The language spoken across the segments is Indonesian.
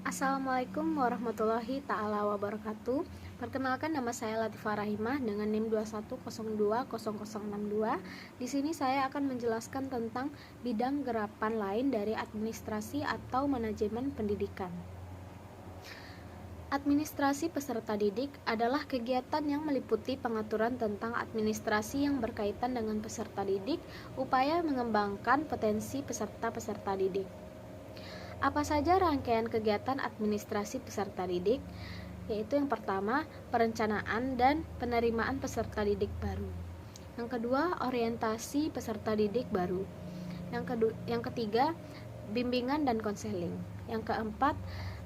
Assalamualaikum warahmatullahi ta'ala wabarakatuh. Perkenalkan, nama saya Latifah Rahimah dengan NIM 21020062. Di sini saya akan menjelaskan tentang bidang gerapan lain dari administrasi atau manajemen pendidikan. Administrasi peserta didik adalah kegiatan yang meliputi pengaturan tentang administrasi yang berkaitan dengan peserta didik, upaya mengembangkan potensi peserta-peserta didik. Apa saja rangkaian kegiatan administrasi peserta didik? Yaitu yang pertama, perencanaan dan penerimaan peserta didik baru. Yang kedua, orientasi peserta didik baru. Yang ketiga, bimbingan dan konseling. Yang keempat,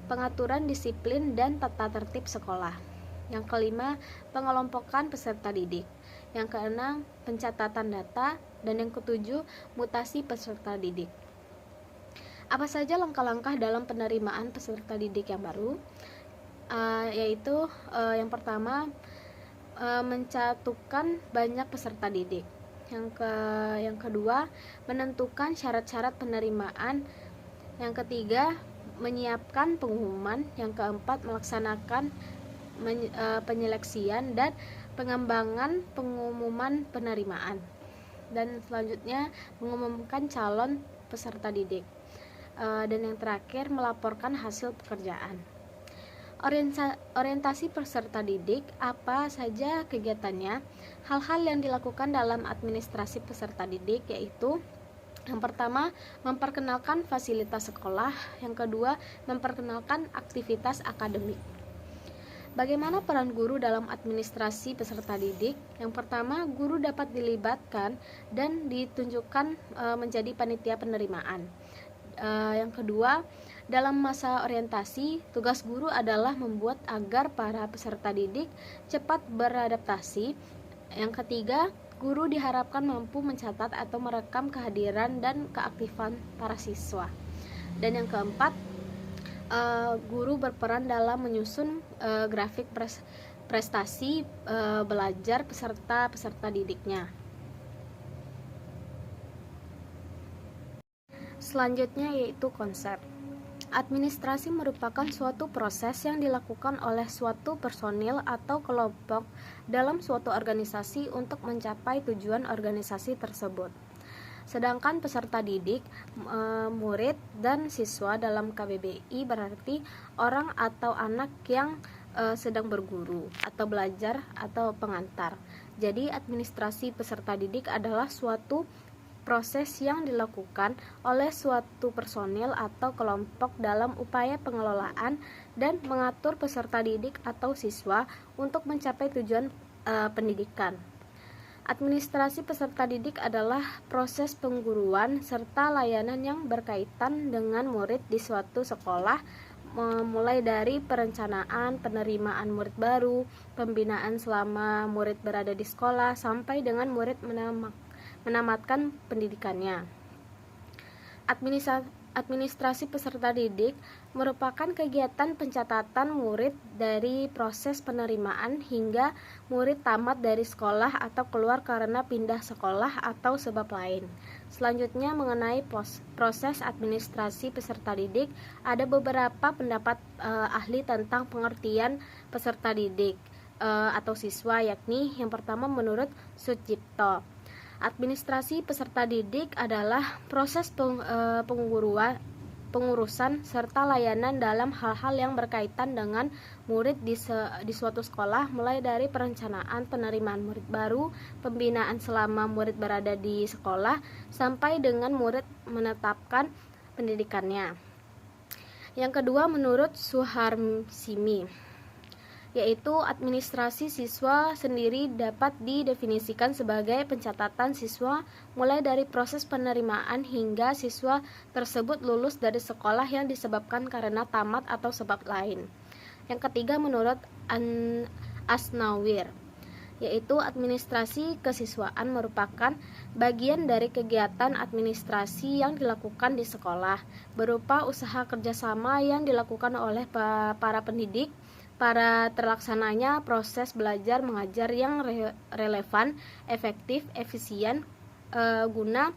pengaturan disiplin dan tata tertib sekolah. Yang kelima, pengelompokan peserta didik. Yang keenam, pencatatan data. Dan yang ketujuh, mutasi peserta didik. Apa saja langkah-langkah dalam penerimaan peserta didik yang baru? Yaitu yang pertama, mencantumkan banyak peserta didik. Yang kedua, menentukan syarat-syarat penerimaan. Yang ketiga, menyiapkan pengumuman. Yang keempat, melaksanakan penyeleksian dan pengembangan pengumuman penerimaan. Dan selanjutnya, mengumumkan calon peserta didik. Dan yang terakhir, melaporkan hasil pekerjaan. Orientasi peserta didik, apa saja kegiatannya? Hal-hal yang dilakukan dalam administrasi peserta didik yaitu yang pertama, memperkenalkan fasilitas sekolah. Yang kedua, memperkenalkan aktivitas akademik. Bagaimana peran guru dalam administrasi peserta didik? Yang pertama, guru dapat dilibatkan dan ditunjukkan menjadi panitia penerimaan. Yang kedua, dalam masa orientasi, tugas guru adalah membuat agar para peserta didik cepat beradaptasi. Yang ketiga, guru diharapkan mampu mencatat atau merekam kehadiran dan keaktifan para siswa. Dan yang keempat, guru berperan dalam menyusun grafik prestasi belajar peserta didiknya. Selanjutnya yaitu konsep. Administrasi merupakan suatu proses yang dilakukan oleh suatu personil atau kelompok dalam suatu organisasi untuk mencapai tujuan organisasi tersebut. Sedangkan peserta didik, murid dan siswa dalam KBBI berarti orang atau anak yang sedang berguru atau belajar atau pengantar. Jadi administrasi peserta didik adalah suatu proses yang dilakukan oleh suatu personil atau kelompok dalam upaya pengelolaan dan mengatur peserta didik atau siswa untuk mencapai tujuan pendidikan. Administrasi peserta didik adalah proses pengguruan serta layanan yang berkaitan dengan murid di suatu sekolah, mulai dari perencanaan, penerimaan murid baru, pembinaan selama murid berada di sekolah, sampai dengan murid menamatkan pendidikannya. Administrasi peserta didik merupakan kegiatan pencatatan murid dari proses penerimaan hingga murid tamat dari sekolah atau keluar karena pindah sekolah atau sebab lain. Selanjutnya, mengenai proses administrasi peserta didik, ada beberapa pendapat ahli tentang pengertian peserta didik atau siswa, yakni yang pertama menurut Sucipto. Administrasi peserta didik adalah proses pengurusan serta layanan dalam hal-hal yang berkaitan dengan murid di suatu sekolah, mulai dari perencanaan penerimaan murid baru, pembinaan selama murid berada di sekolah, sampai dengan murid menetapkan pendidikannya. Yang kedua, menurut Suharsimi, yaitu administrasi siswa sendiri dapat didefinisikan sebagai pencatatan siswa mulai dari proses penerimaan hingga siswa tersebut lulus dari sekolah yang disebabkan karena tamat atau sebab lain. Yang ketiga, menurut Asnawir, yaitu administrasi kesiswaan merupakan bagian dari kegiatan administrasi yang dilakukan di sekolah, berupa usaha kerjasama yang dilakukan oleh para pendidik para terlaksananya proses belajar mengajar yang relevan, efektif, efisien guna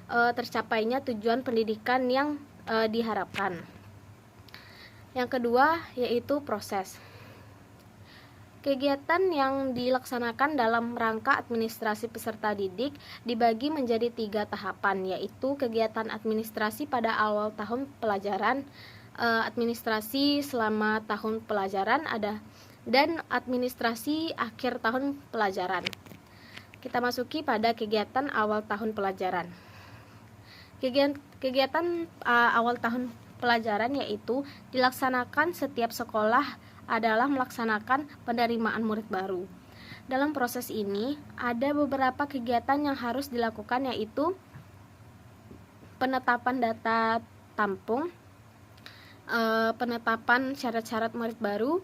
tercapainya tujuan pendidikan yang diharapkan. Yang kedua yaitu proses. Kegiatan yang dilaksanakan dalam rangka administrasi peserta didik dibagi menjadi 3 tahapan, yaitu kegiatan administrasi pada awal tahun pelajaran, administrasi selama tahun pelajaran dan administrasi akhir tahun pelajaran. Kita masuki pada kegiatan awal tahun pelajaran. Kegiatan awal tahun pelajaran yaitu dilaksanakan setiap sekolah adalah melaksanakan penerimaan murid baru. Dalam proses ini, ada beberapa kegiatan yang harus dilakukan, yaitu penetapan data tampung, penetapan syarat-syarat murid baru,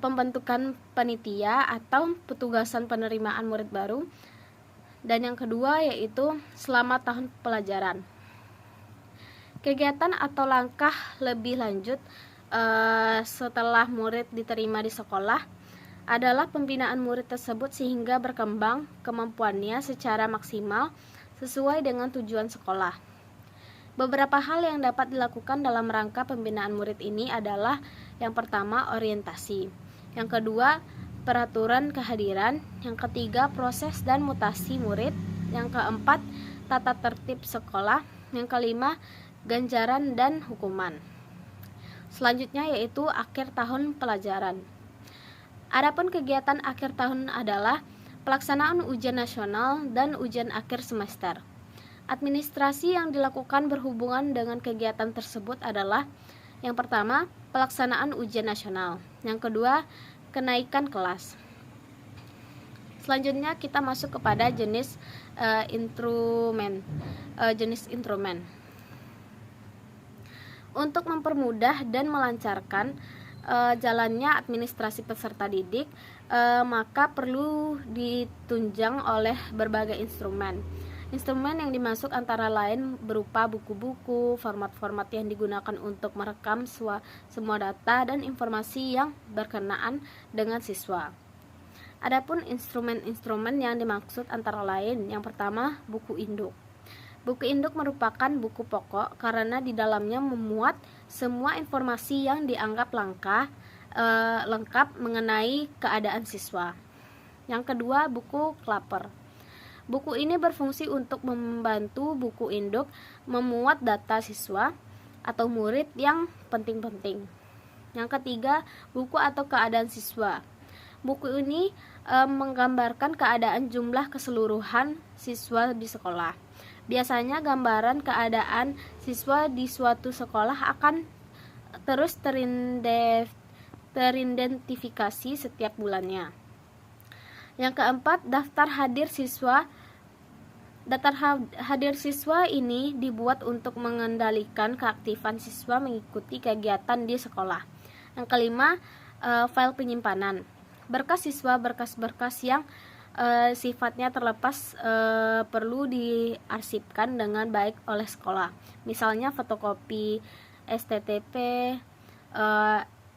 pembentukan panitia atau petugasan penerimaan murid baru, dan yang kedua yaitu selama tahun pelajaran. Kegiatan atau langkah lebih lanjut setelah murid diterima di sekolah adalah pembinaan murid tersebut sehingga berkembang kemampuannya secara maksimal sesuai dengan tujuan sekolah. Beberapa hal yang dapat dilakukan dalam rangka pembinaan murid ini adalah yang pertama orientasi, yang kedua peraturan kehadiran, yang ketiga proses dan mutasi murid, yang keempat tata tertib sekolah, yang kelima ganjaran dan hukuman. Selanjutnya yaitu akhir tahun pelajaran. Adapun kegiatan akhir tahun adalah pelaksanaan ujian nasional dan ujian akhir semester. Administrasi yang dilakukan berhubungan dengan kegiatan tersebut adalah yang pertama, pelaksanaan ujian nasional. Yang kedua, kenaikan kelas. Selanjutnya kita masuk kepada jenis instrumen. Untuk mempermudah dan melancarkan jalannya administrasi peserta didik, maka perlu ditunjang oleh berbagai instrumen. Instrumen yang dimaksud antara lain berupa buku-buku, format-format yang digunakan untuk merekam semua data dan informasi yang berkenaan dengan siswa. Adapun instrumen-instrumen yang dimaksud antara lain, yang pertama buku induk. Buku induk merupakan buku pokok karena di dalamnya memuat semua informasi yang dianggap lengkap mengenai keadaan siswa. Yang kedua, buku klaper. Buku ini berfungsi untuk membantu buku induk memuat data siswa atau murid yang penting-penting. Yang ketiga, buku atau keadaan siswa. Buku ini menggambarkan keadaan jumlah keseluruhan siswa di sekolah. Biasanya gambaran keadaan siswa di suatu sekolah akan terus teridentifikasi setiap bulannya. Yang keempat, daftar hadir siswa. Daftar hadir siswa ini dibuat untuk mengendalikan keaktifan siswa mengikuti kegiatan di sekolah. Yang kelima, file penyimpanan. Berkas siswa, berkas-berkas yang sifatnya terlepas perlu diarsipkan dengan baik oleh sekolah. Misalnya fotokopi STTP,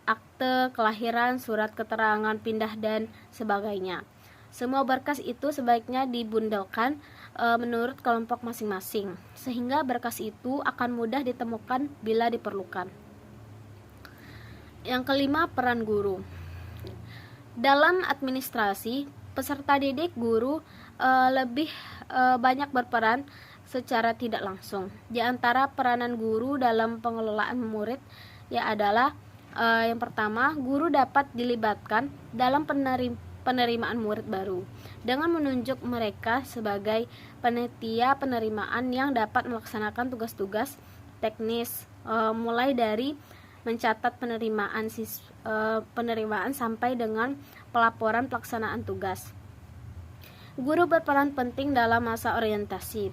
akte kelahiran, surat keterangan pindah dan sebagainya. Semua berkas itu sebaiknya dibundelkan menurut kelompok masing-masing, sehingga berkas itu akan mudah ditemukan bila diperlukan. Yang kelima, peran guru. Dalam administrasi peserta didik, guru lebih banyak berperan secara tidak langsung. Di antara peranan guru dalam pengelolaan murid adalah yang pertama, guru dapat dilibatkan dalam penerimaan murid baru dengan menunjuk mereka sebagai panitia penerimaan yang dapat melaksanakan tugas-tugas teknis mulai dari mencatat penerimaan sampai dengan pelaporan pelaksanaan tugas. Guru berperan penting dalam masa orientasi.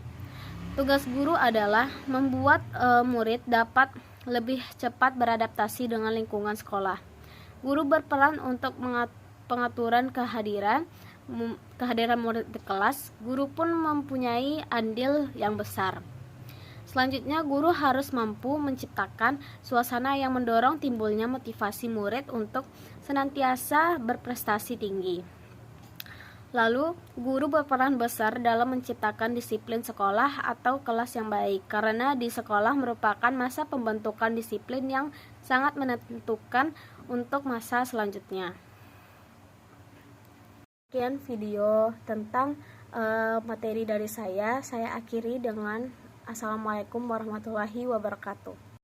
Tugas guru adalah membuat murid dapat lebih cepat beradaptasi dengan lingkungan sekolah. Guru berperan untuk pengaturan kehadiran murid di kelas. Guru pun mempunyai andil yang besar. Selanjutnya, guru harus mampu menciptakan suasana yang mendorong timbulnya motivasi murid untuk senantiasa berprestasi tinggi. Lalu, guru berperan besar dalam menciptakan disiplin sekolah atau kelas yang baik, karena di sekolah merupakan masa pembentukan disiplin yang sangat menentukan untuk masa selanjutnya. Sekian video tentang materi dari saya akhiri dengan Assalamualaikum warahmatullahi wabarakatuh.